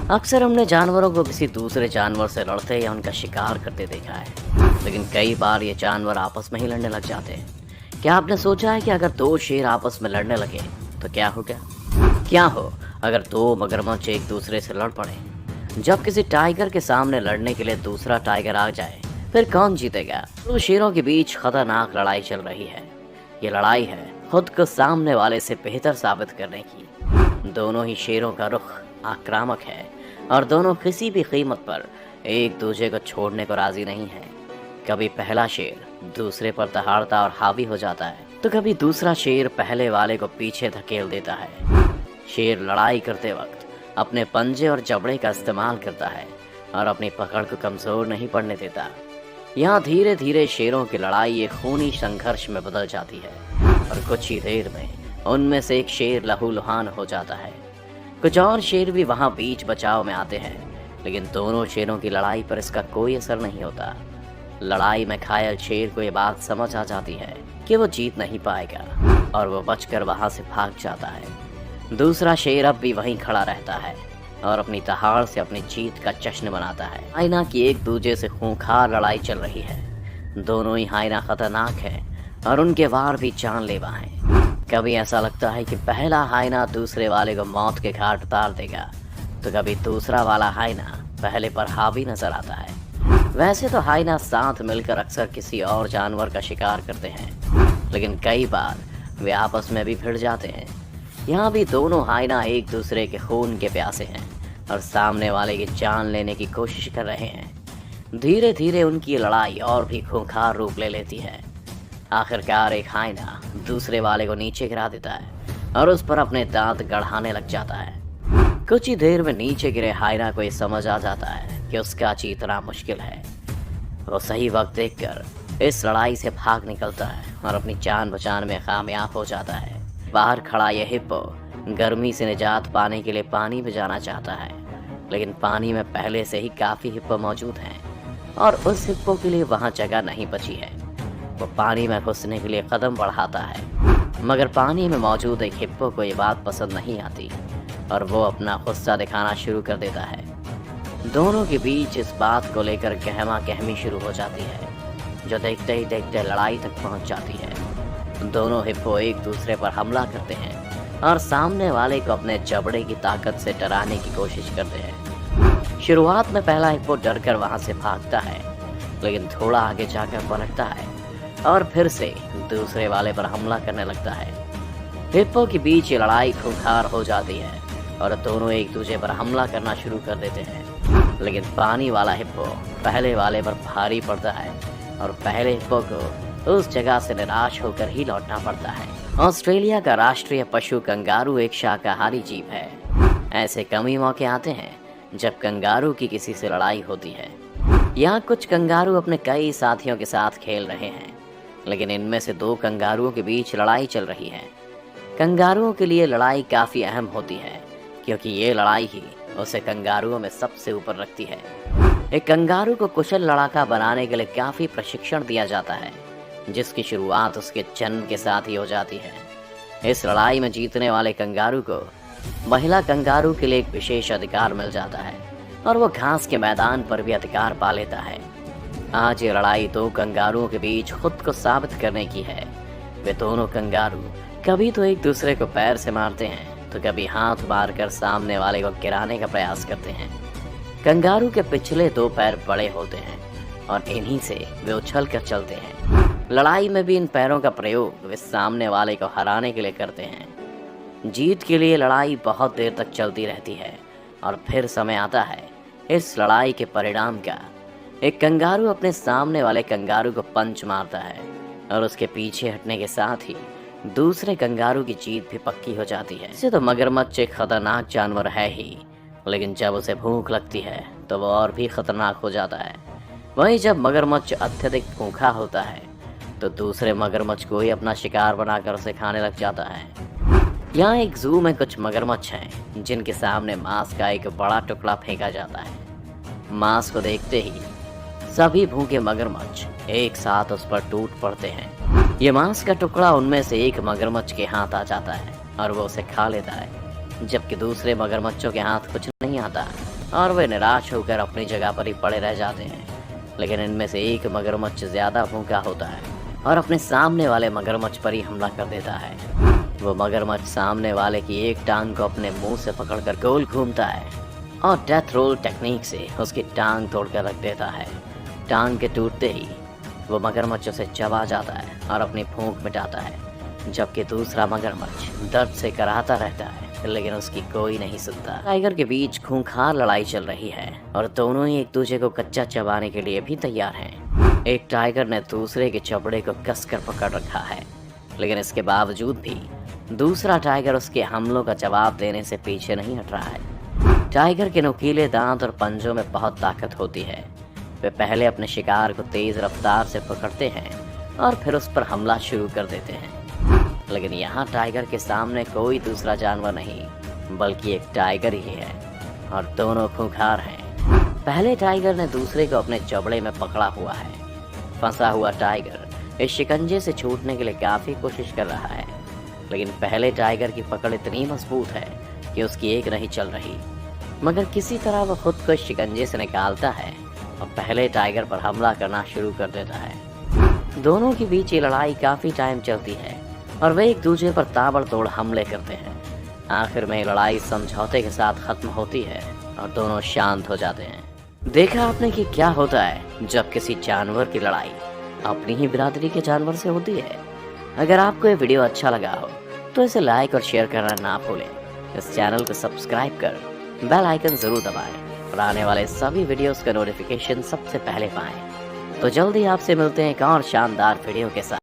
अक्सर हमने जानवरों को किसी दूसरे जानवर से लड़ते या उनका शिकार करते देखा है, लेकिन कई बार ये जानवर आपस में ही लड़ने लग जाते हैं। क्या आपने सोचा है कि अगर दो शेर आपस में लड़ने लगे तो क्या होगा? क्या हो अगर दो मगरमच्छ एक दूसरे से लड़ पड़े? जब किसी टाइगर के सामने लड़ने के लिए दूसरा टाइगर आ जाए, फिर कौन जीतेगा? दो शेरों के बीच खतरनाक लड़ाई चल रही है। ये लड़ाई है खुद को सामने वाले से बेहतर साबित करने की। दोनों ही शेरों का रुख आक्रामक है और दोनों किसी भी कीमत पर एक दूसरे को छोड़ने को राजी नहीं है। कभी पहला शेर दूसरे पर दहाड़ता और हावी हो जाता है, तो कभी दूसरा शेर पहले वाले को पीछे धकेल देता है। शेर लड़ाई करते वक्त अपने पंजे और जबड़े का इस्तेमाल करता है और अपनी पकड़ को कमजोर नहीं पड़ने देता। यहाँ धीरे धीरे शेरों की लड़ाई एक खूनी संघर्ष में बदल जाती है और कुछ ही देर में उनमें से एक शेर लहूलुहान हो जाता है। कुछ और शेर भी वहां बीच बचाव में आते हैं, लेकिन दोनों शेरों की लड़ाई पर इसका कोई असर नहीं होता। लड़ाई में घायल शेर को ये बात समझ आ जाती है कि वो जीत नहीं पाएगा और वो बचकर वहां से भाग जाता है। दूसरा शेर अब भी वहीं खड़ा रहता है और अपनी दहाड़ से अपनी जीत का जश्न मनाता है। हाइना की एक दूसरे से खूंखार लड़ाई चल रही है। दोनों ही हाइना खतरनाक है और उनके वार भी जानलेवा हैं। कभी ऐसा लगता है कि पहला हाइना दूसरे वाले को मौत के घाट उतार देगा, तो कभी दूसरा वाला हाइना पहले पर हावी नजर आता है। वैसे तो हाइना साथ मिलकर अक्सर किसी और जानवर का शिकार करते हैं, लेकिन कई बार वे आपस में भी भिड़ जाते हैं। यहाँ भी दोनों हाइना एक दूसरे के खून के प्यासे हैं और सामने वाले की जान लेने की कोशिश कर रहे हैं। धीरे धीरे उनकी लड़ाई और भी खूंखार रूप ले लेती है। आखिरकार एक हाइना दूसरे वाले को नीचे गिरा देता है और उस पर अपने दांत गढ़ाने लग जाता है। कुछ ही देर में नीचे गिरे हाइना को ये समझ आ जाता है कि उसका जीतना मुश्किल है। वो सही वक्त देखकर इस लड़ाई से भाग निकलता है और अपनी जान बचाने में कामयाब हो जाता है। बाहर खड़ा यह हिप्पो गर्मी से निजात पाने के लिए पानी में जाना चाहता है, लेकिन पानी में पहले से ही काफी हिप्पो मौजूद हैं और उस हिप्पो के लिए वहां जगह नहीं बची है। वो पानी में घुसने के लिए कदम बढ़ाता है, मगर पानी में मौजूद एक हिप्पो को ये बात पसंद नहीं आती और वो अपना गुस्सा दिखाना शुरू कर देता है। दोनों के बीच इस बात को लेकर गहमा गहमी शुरू हो जाती है, जो देखते ही देखते लड़ाई तक पहुंच जाती है। दोनों हिप्पो एक दूसरे पर हमला करते हैं और सामने वाले को अपने जबड़े की ताकत से डराने की कोशिश करते हैं। शुरुआत में पहला हिप्पो डरकर वहां से भागता है, लेकिन थोड़ा आगे जाकर पलटता है और फिर से दूसरे वाले पर हमला करने लगता है। हिप्पो के बीच ये लड़ाई खूंखार हो जाती है और दोनों एक दूसरे पर हमला करना शुरू कर देते हैं, लेकिन पानी वाला हिप्पो पहले वाले पर भारी पड़ता है और पहले हिप्पो को उस जगह से निराश होकर ही लौटना पड़ता है। ऑस्ट्रेलिया का राष्ट्रीय पशु कंगारू एक शाकाहारी जीव है। ऐसे कम ही मौके आते हैं जब कंगारू की किसी से लड़ाई होती है। यहाँ कुछ कंगारू अपने कई साथियों के साथ खेल रहे हैं, लेकिन इनमें से दो कंगारुओं के बीच लड़ाई चल रही है। कंगारुओं के लिए लड़ाई काफी अहम होती है, क्योंकि ये लड़ाई ही उसे कंगारुओं में सबसे ऊपर रखती है। एक कंगारू को कुशल लड़ाका बनाने के लिए काफी प्रशिक्षण दिया जाता है, जिसकी शुरुआत उसके जन्म के साथ ही हो जाती है। इस लड़ाई में जीतने वाले कंगारू को महिला कंगारू के लिए एक विशेष अधिकार मिल जाता है और वो घास के मैदान पर भी अधिकार पा लेता है। आज ये लड़ाई दो कंगारुओं के बीच खुद को साबित करने की है। वे दोनों कंगारू कभी तो एक दूसरे को पैर से मारते हैं, तो कभी हाथ मारकर सामने वाले को गिराने का प्रयास करते हैं। कंगारू के पिछले दो पैर बड़े होते हैं और इन्हीं से वे उछल कर चलते हैं। लड़ाई में भी इन पैरों का प्रयोग वे सामने वाले को हराने के लिए करते हैं। जीत के लिए लड़ाई बहुत देर तक चलती रहती है और फिर समय आता है इस लड़ाई के परिणाम का। एक कंगारू अपने सामने वाले कंगारू को पंच मारता है और उसके पीछे हटने के साथ ही दूसरे कंगारू की जीत भी पक्की हो जाती है। इसे तो मगरमच्छ एक खतरनाक जानवर है ही, लेकिन जब उसे भूख लगती है तो वो और भी खतरनाक हो जाता है। वहीं जब मगरमच्छ अत्यधिक भूखा होता है तो दूसरे मगरमच्छ को ही अपना शिकार बनाकर उसे खाने लग जाता है। यहाँ एक जू में कुछ मगरमच्छ हैं जिनके सामने मांस का एक बड़ा टुकड़ा फेंका जाता है। मांस को देखते ही सभी भूखे मगरमच्छ एक साथ उस पर टूट पड़ते हैं। ये मांस का टुकड़ा उनमें से एक मगरमच्छ के हाथ आ जाता है और वो उसे खा लेता है, जबकि दूसरे मगरमच्छों के हाथ कुछ नहीं आता और वे निराश होकर अपनी जगह पर ही पड़े रह जाते हैं। लेकिन इनमें से एक मगरमच्छ ज्यादा भूखा होता है और अपने सामने वाले मगरमच्छ पर ही हमला कर देता है। वो मगरमच्छ सामने वाले की एक टांग को अपने मुंह से पकड़कर गोल घूमता है और डेथ रोल टेक्निक से उसकी टांग तोड़कर रख देता है। टांग के टूटते ही वो मगरमच्छ उसे चबा जाता है और अपनी भूख मिटाता है, जबकि दूसरा मगरमच्छ दर्द से कराहता रहता है, लेकिन उसकी कोई नहीं सुनता। टाइगर के बीच खूंखार लड़ाई चल रही है और दोनों ही एक दूसरे को कच्चा चबाने के लिए भी तैयार हैं। एक टाइगर ने दूसरे के चबड़े को कसकर पकड़ रखा है, लेकिन इसके बावजूद भी दूसरा टाइगर उसके हमलों का जवाब देने से पीछे नहीं हट रहा है। टाइगर के नुकीले दांत और पंजों में बहुत ताकत होती है। वे पहले अपने शिकार को तेज रफ्तार से पकड़ते हैं और फिर उस पर हमला शुरू कर देते हैं। लेकिन यहाँ टाइगर के सामने कोई दूसरा जानवर नहीं, बल्कि एक टाइगर ही है और दोनों खूंखार हैं। पहले टाइगर ने दूसरे को अपने जबड़े में पकड़ा हुआ है। फंसा हुआ टाइगर इस शिकंजे से छूटने के लिए काफी कोशिश कर रहा है, लेकिन पहले टाइगर की पकड़ इतनी मजबूत है कि उसकी एक नहीं चल रही। मगर किसी तरह वह खुद को इस शिकंजे से निकालता है और पहले टाइगर पर हमला करना शुरू कर देता है। दोनों के बीच ये लड़ाई काफी टाइम चलती है और वे एक दूसरे पर ताबड़तोड़ हमले करते हैं। आखिर में लड़ाई समझौते के साथ खत्म होती है और दोनों शांत हो जाते हैं। देखा आपने कि क्या होता है जब किसी जानवर की लड़ाई अपनी ही बिरादरी के जानवर से होती है। अगर आपको ये वीडियो अच्छा लगा हो तो इसे लाइक और शेयर करना ना भूलें। इस चैनल को सब्सक्राइब कर बेल आइकन जरूर दबाएं और आने वाले सभी वीडियोस का नोटिफिकेशन सबसे पहले पाएं। तो जल्दी आपसे मिलते हैं एक और शानदार वीडियो के साथ।